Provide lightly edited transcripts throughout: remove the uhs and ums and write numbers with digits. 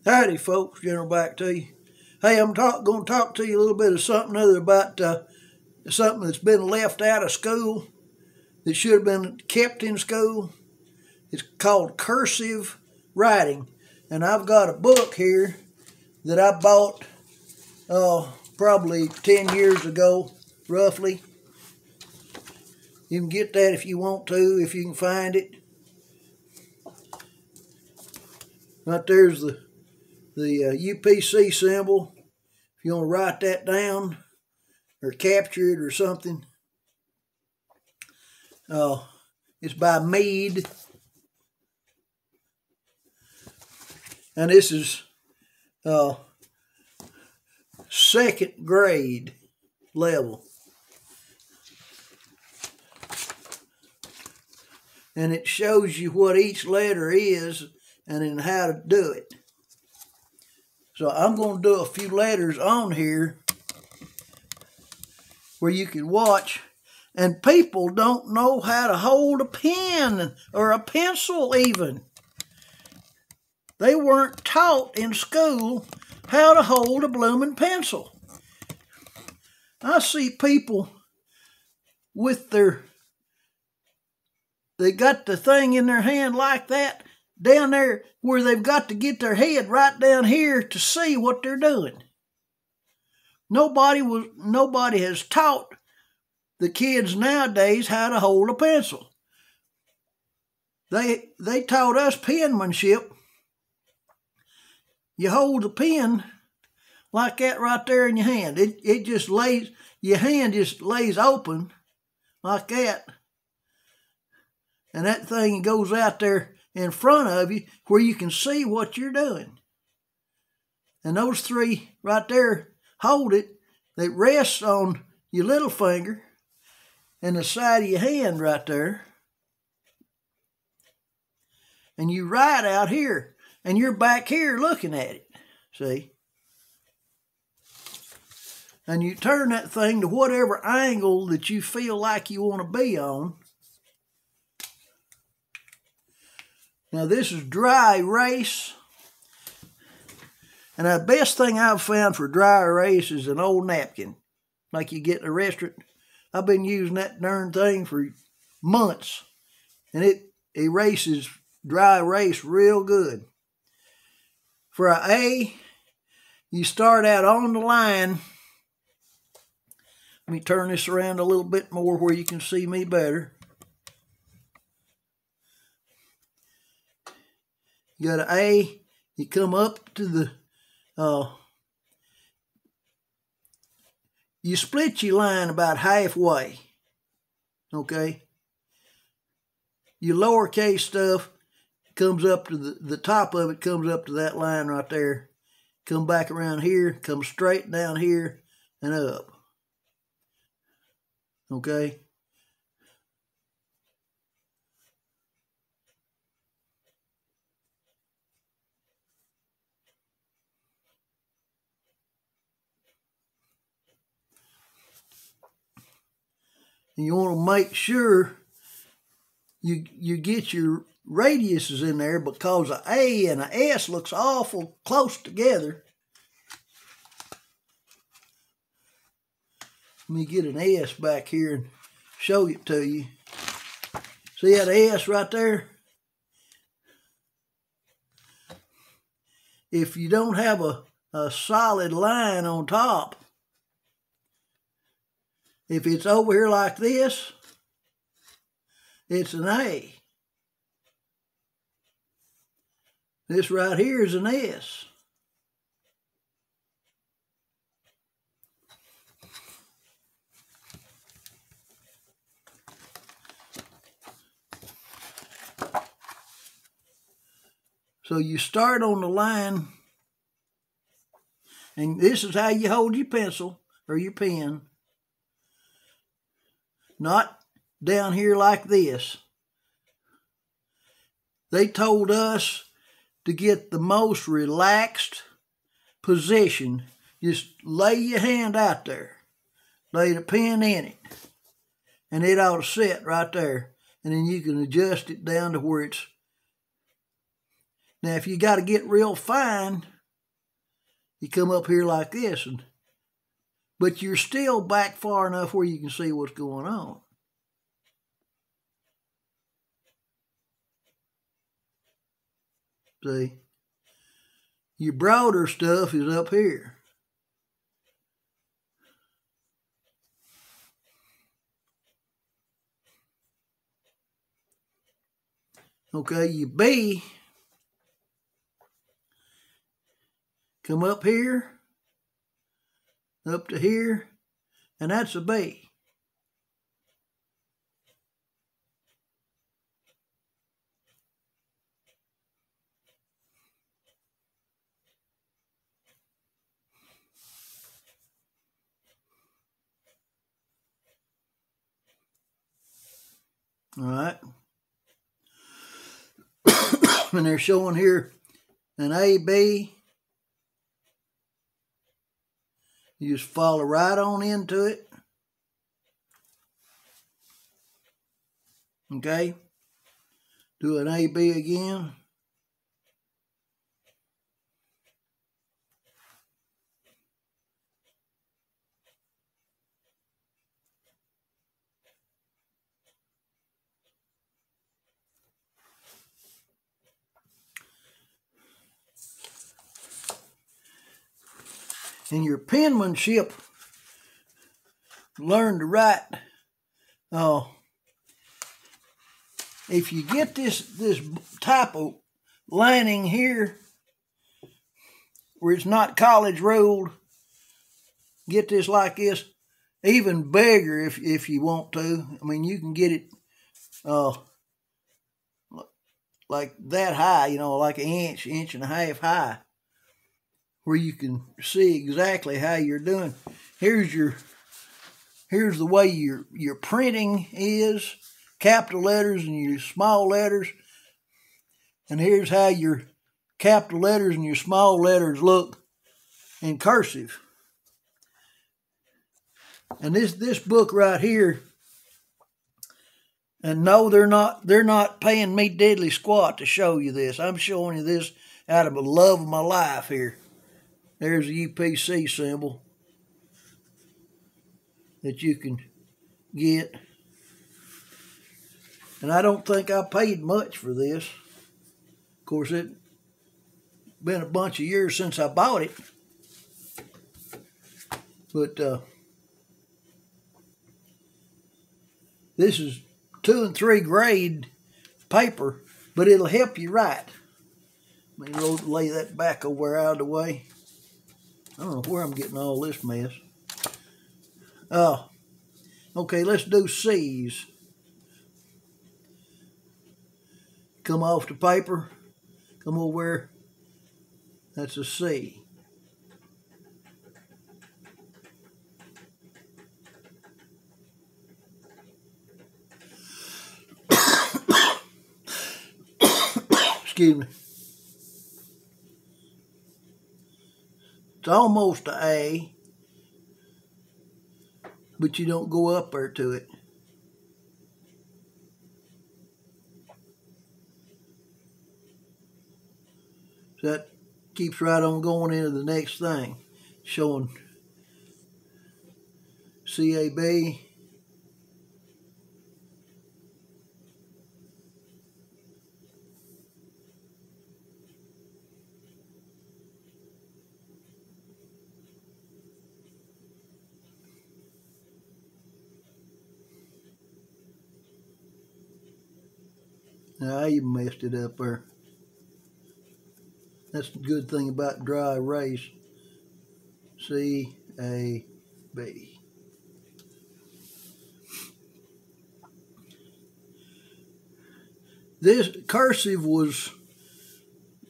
Howdy, folks. General back to you. Hey, I'm going to talk to you a little bit of something other about something that's been left out of school that should have been kept in school. It's called cursive writing. And I've got a book here that I bought probably 10 years ago, roughly. You can get that if you want to, if you can find it. Right there's the UPC symbol. If you want to write that down or capture it or something. It's by Mead. And this is second grade level. And it shows you what each letter is and then how to do it. So I'm going to do a few letters on here where you can watch. And people don't know how to hold a pen or a pencil even. They weren't taught in school how to hold a blooming pencil. I see people with they got the thing in their hand like that, down there where they've got to get their head right down here to see what they're doing. Nobody has taught the kids nowadays how to hold a pencil. They taught us penmanship. You hold the pen like that right there in your hand. It just lays, your hand just lays open like that. And that thing goes out there in front of you where you can see what you're doing. And those three right there hold it. They rest on your little finger and the side of your hand right there. And you write out here. And you're back here looking at it, see? And you turn that thing to whatever angle that you feel like you want to be on. Now this is dry erase. And the best thing I've found for dry erase is an old napkin, like you get in a restaurant. I've been using that darn thing for months. And it erases dry erase real good. For an A, you start out on the line. Let me turn this around a little bit more where you can see me better. You got an A, you come up to the, you split your line about halfway, okay? Your lowercase stuff comes up to the top of it, comes up to that line right there. Come back around here, come straight down here and up. Okay? And you want to make sure you get your radiuses in there because an A and an S looks awful close together. Let me get an S back here and show it to you. See that S right there? If you don't have a solid line on top, if it's over here like this, it's an A. This right here is an S. So you start on the line, and this is how you hold your pencil or your pen. Not down here like this. They told us to get the most relaxed position. Just lay your hand out there. Lay the pen in it. And it ought to sit right there. And then you can adjust it down to where it's... Now, if you got to get real fine, you come up here like this, but you're still back far enough where you can see what's going on. See? Your broader stuff is up here. Okay, your B, come up here, up to here, and that's a B. All right. And they're showing here an AB. You just follow right on into it. Okay. Do an AB again. In your penmanship, learn to write. If you get this type of lining here, where it's not college ruled, get this like this, even bigger if you want to. I mean, you can get it like that high, like an inch and a half high, where you can see exactly how you're doing. Here's the way your printing is, capital letters and your small letters. And here's how your capital letters and your small letters look in cursive. And this book right here, and no, they're not paying me diddly squat to show you this. I'm showing you this out of the love of my life here. There's a UPC symbol that you can get. And I don't think I paid much for this. Of course, it's been a bunch of years since I bought it. But this is 2 and 3 grade paper, but it'll help you write. Let me lay that back over out of the way. I don't know where I'm getting all this mess. Okay, let's do C's. Come off the paper, come over where, that's a C. Excuse me. It's almost an A, but you don't go up there to it. So that keeps right on going into the next thing, showing CAB. Now, I even messed it up there. That's the good thing about dry erase. C-A-B. This cursive was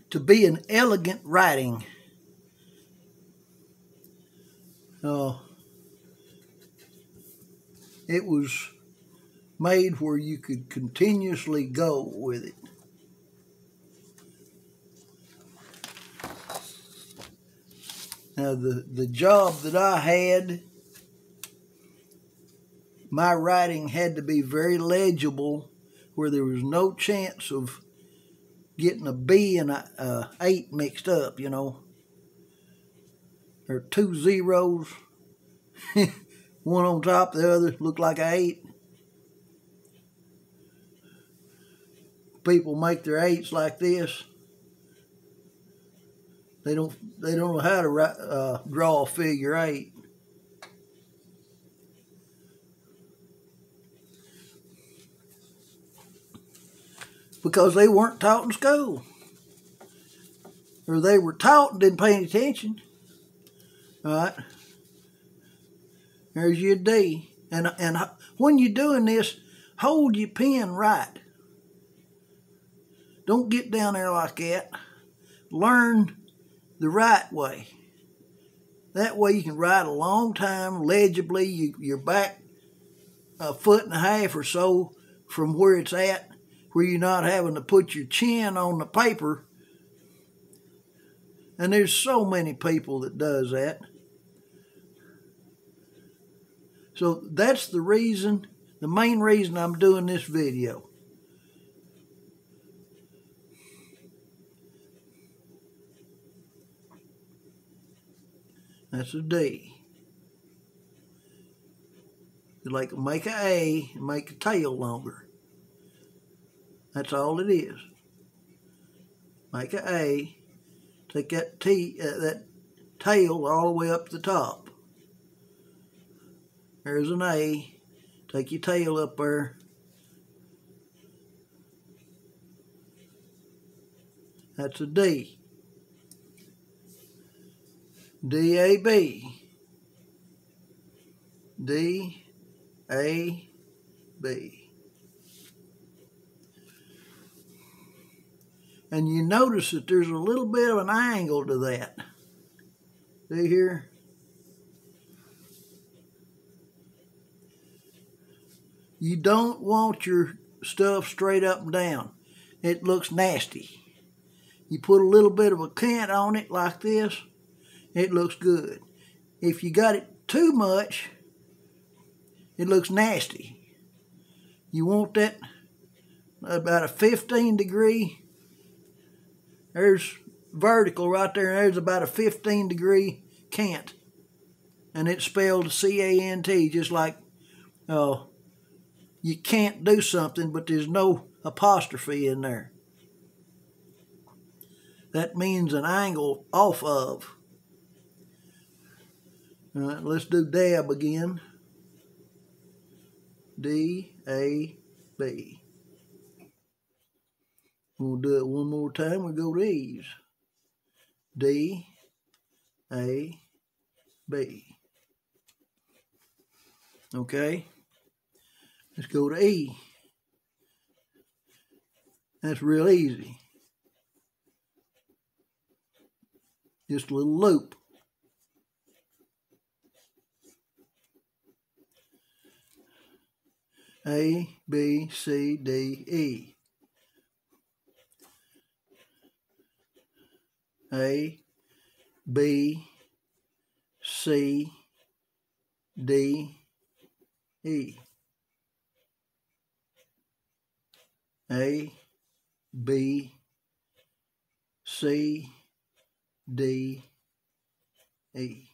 to be an elegant writing. It was made where you could continuously go with it. Now, the job that I had, my writing had to be very legible, where there was no chance of getting a B and a 8 mixed up, or 2 zeros. One on top, the other look like an 8. People make their 8s like this. They don't know how to draw a figure 8. Because they weren't taught in school. Or they were taught and didn't pay any attention. All right. There's your D. And when you're doing this, hold your pen right. Don't get down there like that. Learn the right way. That way you can write a long time legibly. You're back a foot and a half or so from where it's at, where you're not having to put your chin on the paper. And there's so many people that does that. So that's the reason, the main reason I'm doing this video. That's a D. You like make an A and make a tail longer. That's all it is. Make an A, take that that tail all the way up to the top. There's an A. Take your tail up there. That's a D. D-A-B. D-A-B. And you notice that there's a little bit of an angle to that. See here? You don't want your stuff straight up and down. It looks nasty. You put a little bit of a cant on it like this, it looks good. If you got it too much, it looks nasty. You want that about a 15 degree. There's vertical right there, and there's about a 15 degree cant. And it's spelled C-A-N-T, just like you can't do something, but there's no apostrophe in there. That means an angle off of. All right, let's do dab again. D-A-B. We'll do it one more time. We'll go to these. D-A-B. Okay. Let's go to E. That's real easy. Just a little loop. A, B, C, D, E. A, B, C, D, E. A, B, C, D, E.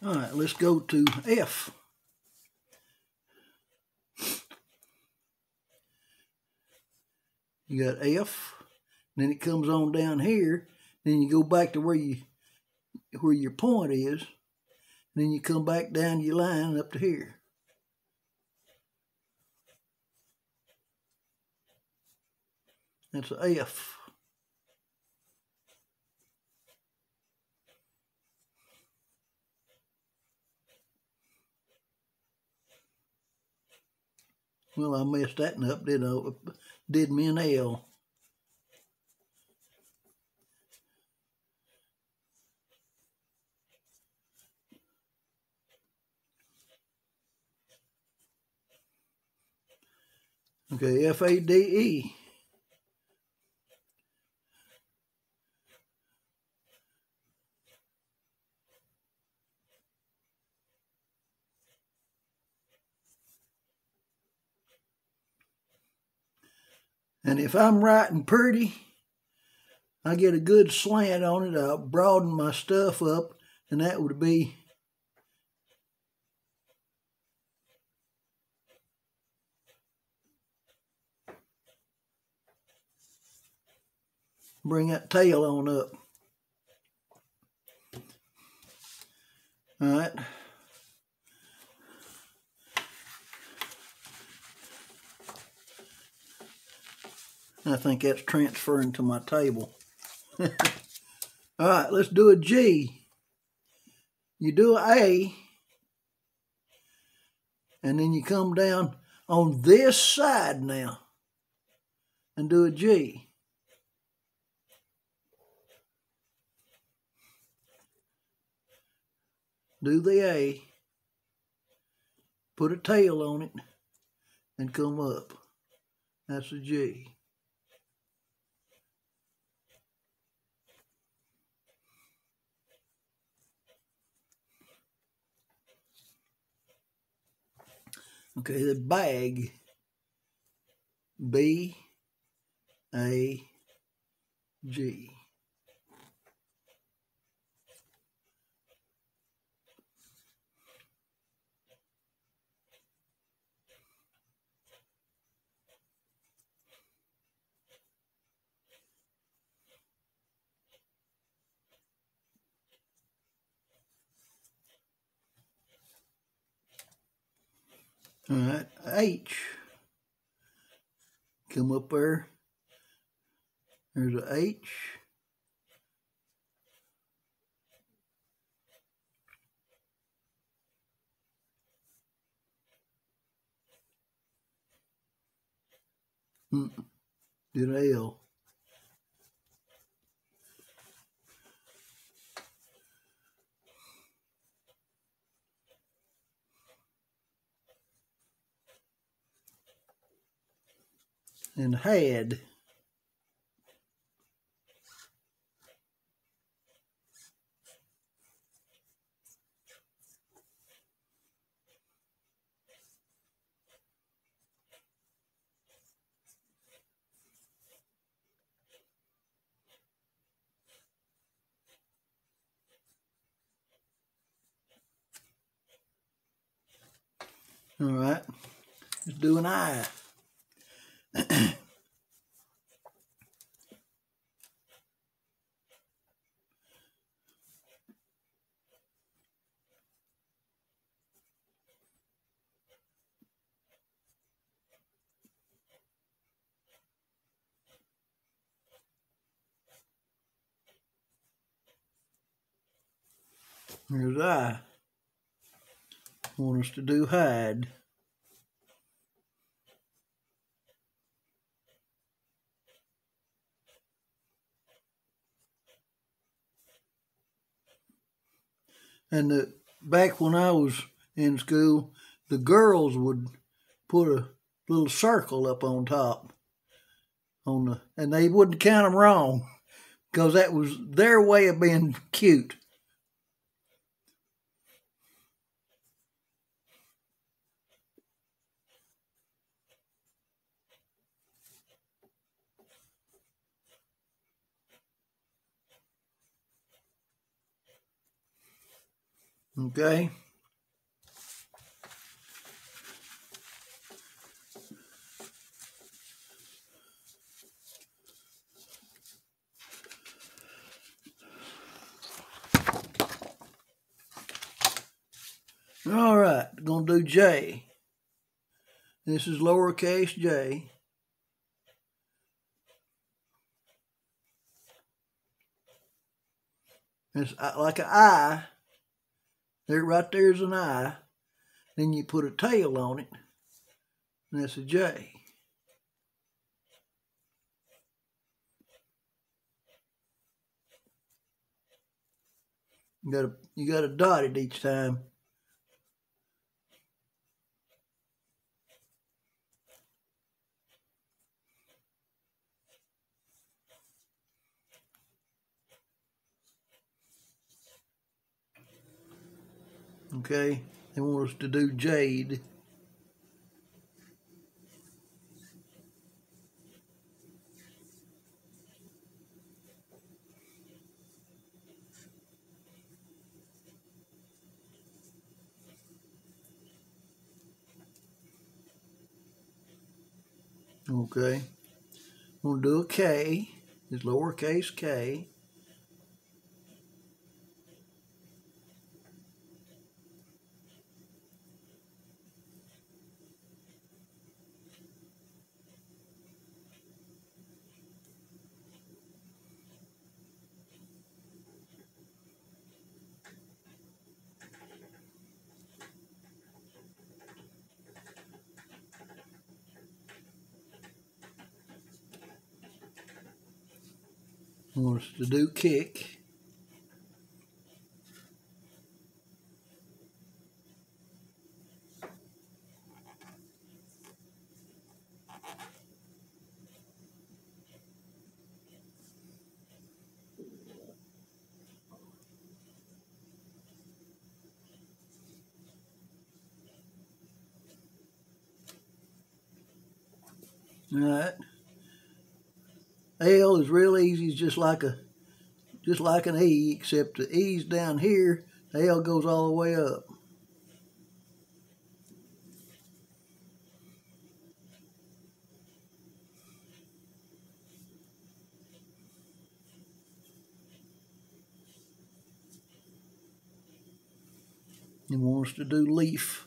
All right, let's go to F. You got F, then it comes on down here, then you go back to where your point is, and then you come back down your line up to here. That's an F. Well, I messed that one up, didn't I? Did me an L. Okay, F-A-D-E. And if I'm writing pretty, I get a good slant on it, I'll broaden my stuff up, and that would be bring that tail on up. All right. I think that's transferring to my table. All right, let's do a G. You do an A, and then you come down on this side now and do a G. Do the A, put a tail on it, and come up. That's a G. Okay, the bag, B, A, G. All right, H. Come up there. There's a H. Did an L. And had. All right, let's do an I. Here's I. Want us to do hide. And back when I was in school, the girls would put a little circle up on top and they wouldn't count them wrong because that was their way of being cute. Okay. All right, gonna do J. This is lowercase j. It's like an I. There, right there's an I. Then you put a tail on it, and that's a J. You gotta dot it each time. Okay, they want us to do jade. Okay. I'm going to do a K. It's lowercase k. I want us to do kick. All right. L is real easy. It's just like an E, except the E's down here. The L goes all the way up. And want us to do leaf.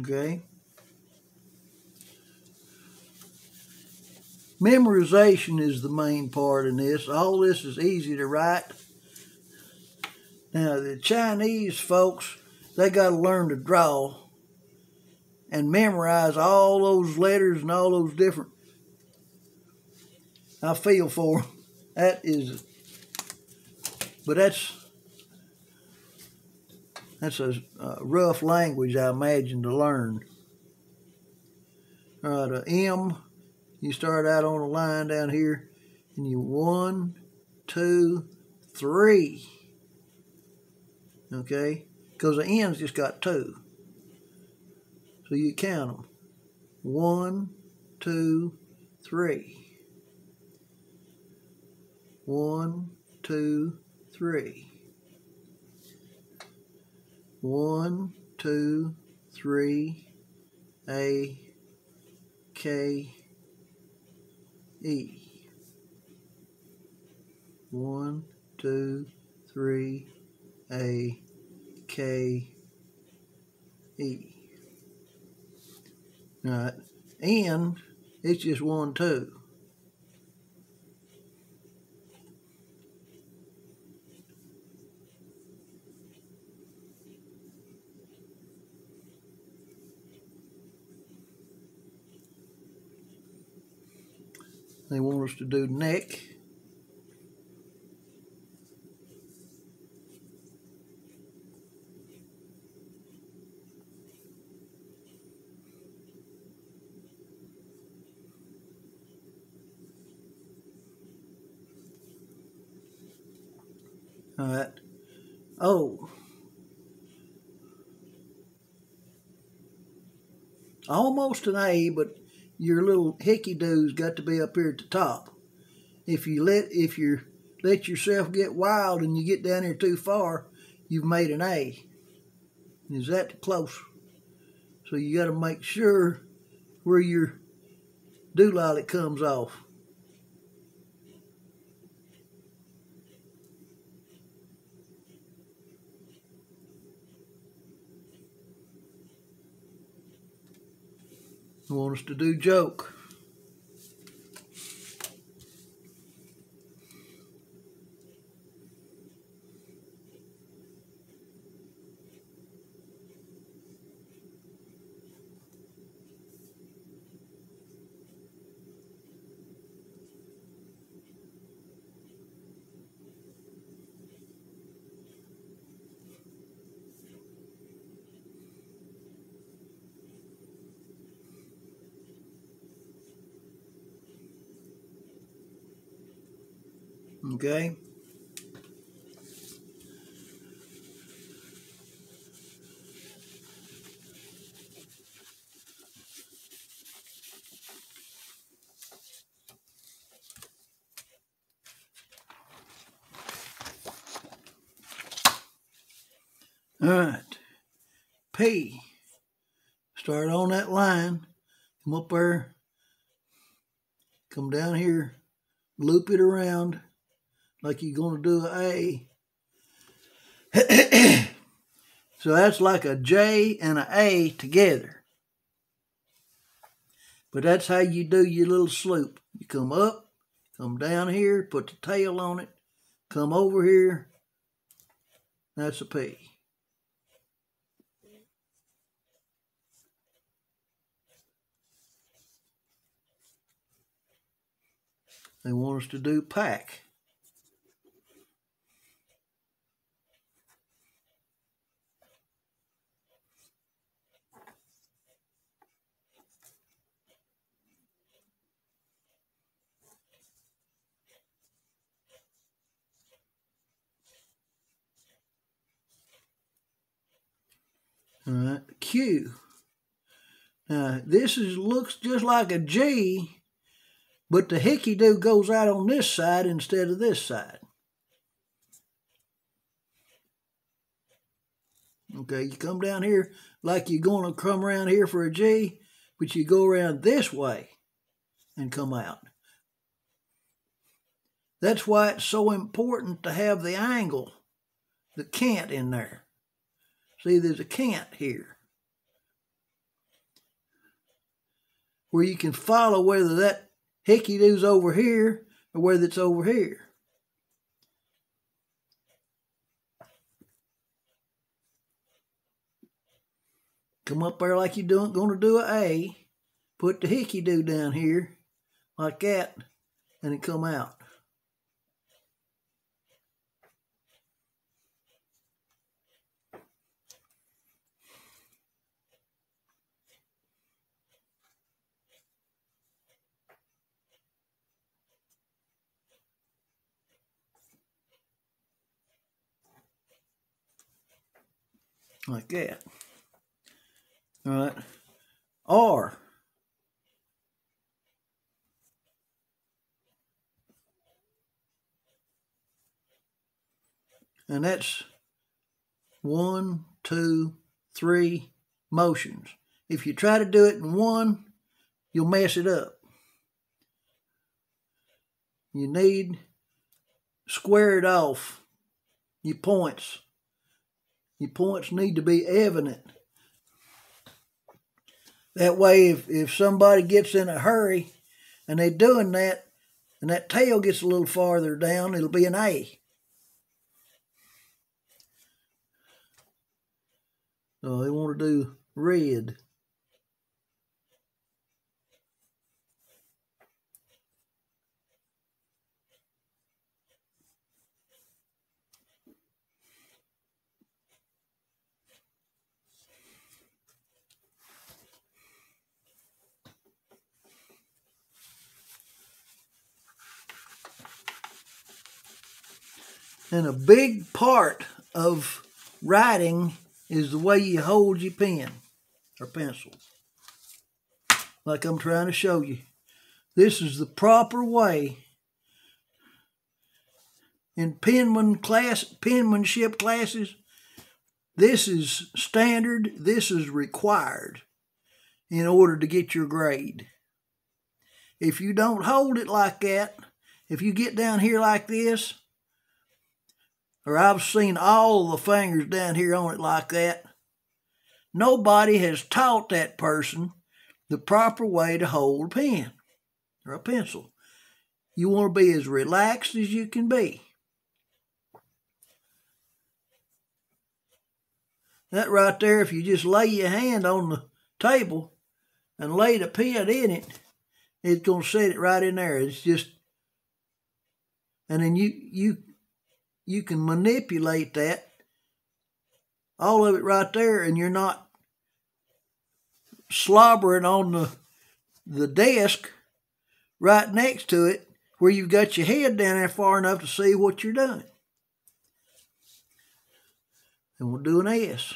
Okay. Memorization is the main part in this. All this is easy to write. Now, the Chinese folks, they got to learn to draw and memorize all those letters and all those different. I feel for them. That is, but that's a rough language, I imagine, to learn. All right, a M, you start out on a line down here, and you 1, 2, 3. Okay, because the N's just got 2. So you count them. 1, 2, 3. 1, 2, 3. 1, 2, 3, A, K, E. 1, 2, 3, A, K, E. All right. N, it's just 1, 2. They want us to do neck. All right. O. Almost an A, but your little hickey-do's got to be up here at the top. If you let yourself get wild and you get down here too far, you've made an A. Is that close? So you got to make sure where your doolally comes off. I want us to do joke. Okay? All right, P. Start on that line, come up there, come down here, loop it around like you're going to do an A. So that's like a J and an A together. But that's how you do your little sloop. You come up, come down here, put the tail on it, come over here. That's a P. They want us to do pack. All right, Q. Now this looks just like a G, but the hickey-do goes out on this side instead of this side. Okay, you come down here like you're going to come around here for a G, but you go around this way and come out. That's why it's so important to have the angle, the cant in there. See, there's a cant here where you can follow whether that hickey-do's over here or whether it's over here. Come up there like you're going to do an A, put the hickey-do down here like that, and it come out. Like that. All right. R. And that's 1, 2, 3 motions. If you try to do it in one, you'll mess it up. You need square it off. Your points. Your points need to be evident. That way, if somebody gets in a hurry and they're doing that, and that tail gets a little farther down, it'll be an A. So they want to do red. And a big part of writing is the way you hold your pen or pencil. Like I'm trying to show you. This is the proper way. In penmanship classes, this is standard, this is required in order to get your grade. If you don't hold it like that, if you get down here like this, or I've seen all the fingers down here on it like that, nobody has taught that person the proper way to hold a pen or a pencil. You want to be as relaxed as you can be. That right there, if you just lay your hand on the table and lay the pen in it, it's going to set it right in there. It's just, and then you can manipulate that, all of it right there, and you're not slobbering on the desk right next to it where you've got your head down there far enough to see what you're doing. And we'll do an S.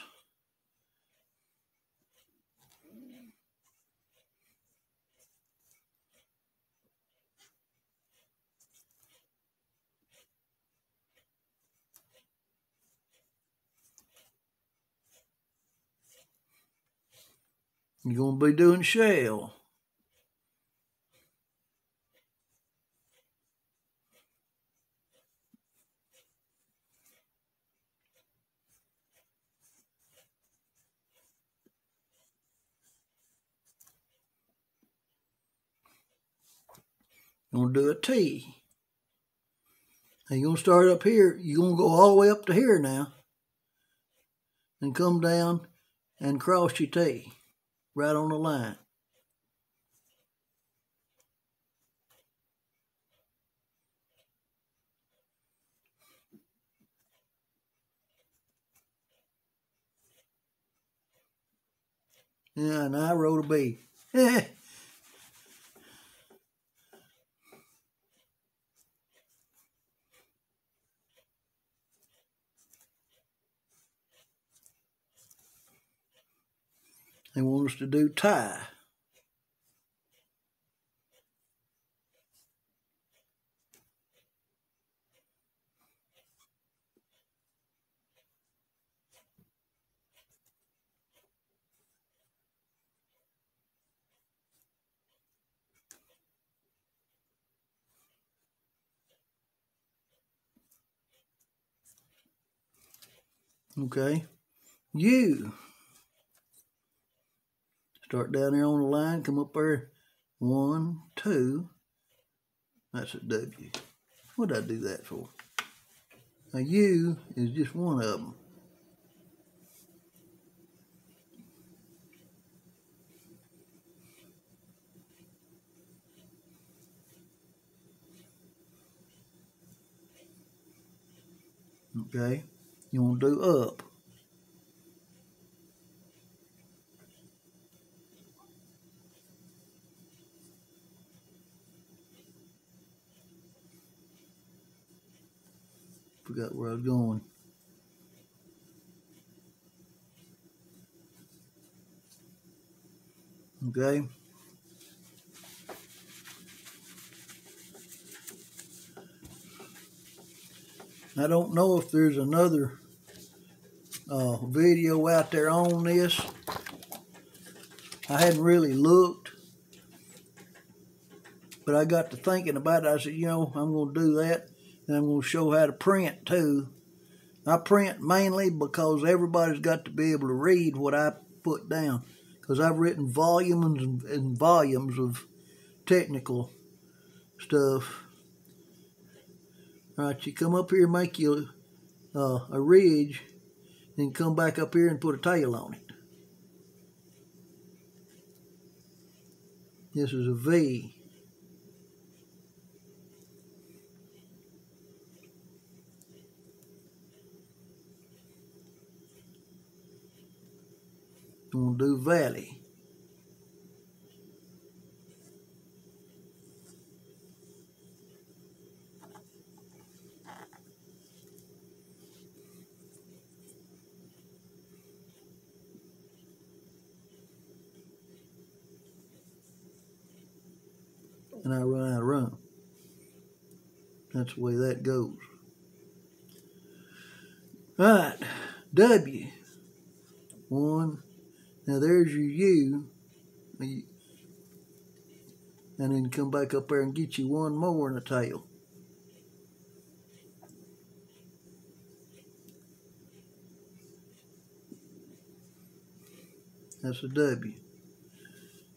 You're going to be doing shell. You're going to do a T. And you're going to start up here. You're going to go all the way up to here now. And come down and cross your T. Right on the line. Yeah, and I wrote a B. They want us to do tie. Okay. U. Start down there on the line, come up there. 1, 2. That's a W. What did I do that for? A U is just one of them. Okay. You want to do up. Forgot where I was going. Okay. I don't know if there's another video out there on this. I hadn't really looked, but I got to thinking about it. I said, you know, I'm going to do that, and I'm going to show how to print too. I print mainly because everybody's got to be able to read what I put down, because I've written volumes and volumes of technical stuff. All right, you come up here and make you a ridge, then come back up here and put a tail on it. This is a V. I'm going to do valley. And I run out of room. That's the way that goes. All right, W. 1. Now there's your U. And then come back up there and get you one more in the tail. That's a W.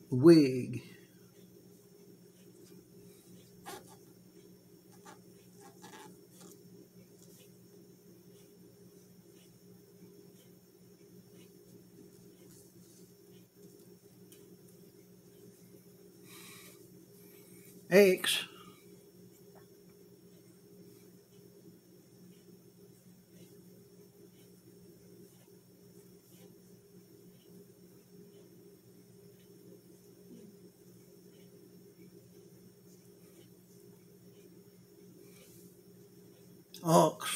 Wig. X. Ox.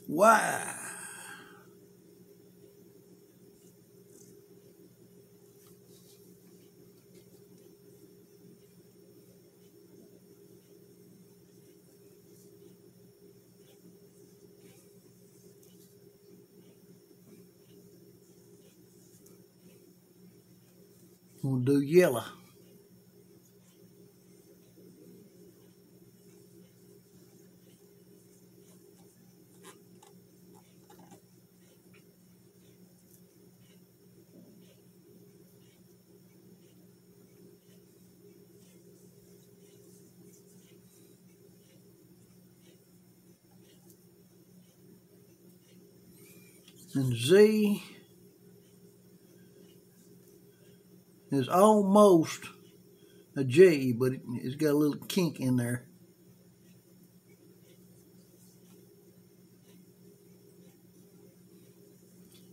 Y. We'll do yellow. And Z is almost a G, but it's got a little kink in there.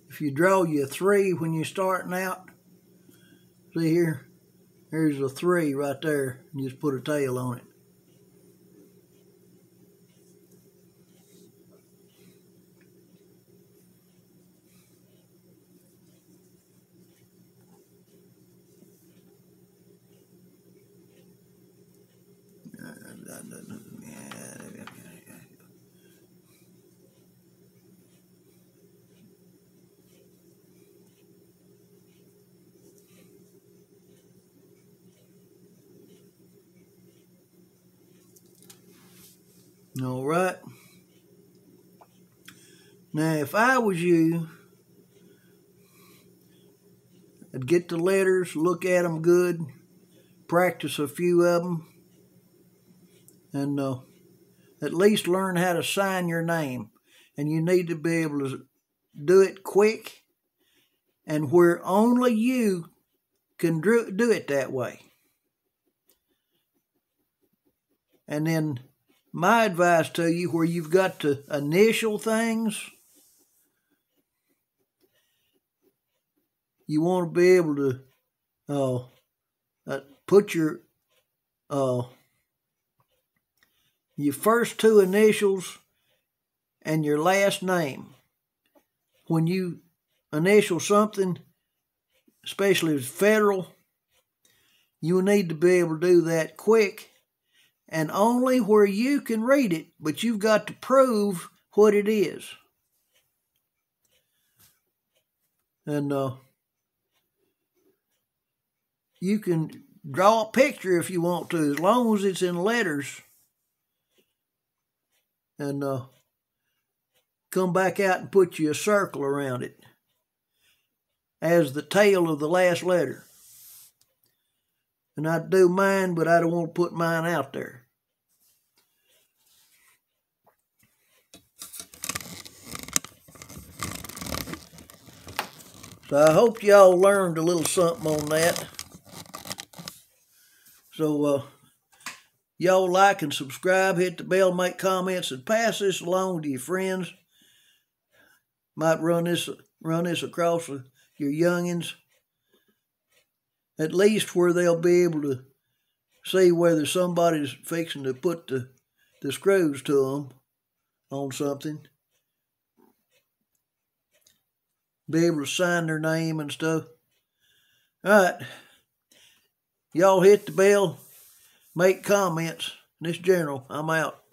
If you draw your 3 when you're starting out, see here, there's a 3 right there. You just put a tail on it. All right. Now, if I was you, I'd get the letters, look at them good, practice a few of them, and at least learn how to sign your name. And you need to be able to do it quick and where only you can do it that way. And then my advice to you, where you've got to initial things, you want to be able to put your first 2 initials and your last name. When you initial something, especially if it's federal, you need to be able to do that quick and only where you can read it, but you've got to prove what it is. And you can draw a picture if you want to, as long as it's in letters. And come back out and put you a circle around it as the tail of the last letter. And I'd do mine, but I don't want to put mine out there. So I hope y'all learned a little something on that. So y'all like and subscribe, hit the bell, make comments, and pass this along to your friends. Might run this across your youngins, at least where they'll be able to see whether somebody's fixing to put the screws to them on something. Be able to sign their name and stuff. All right. Y'all hit the bell, make comments. This General, I'm out.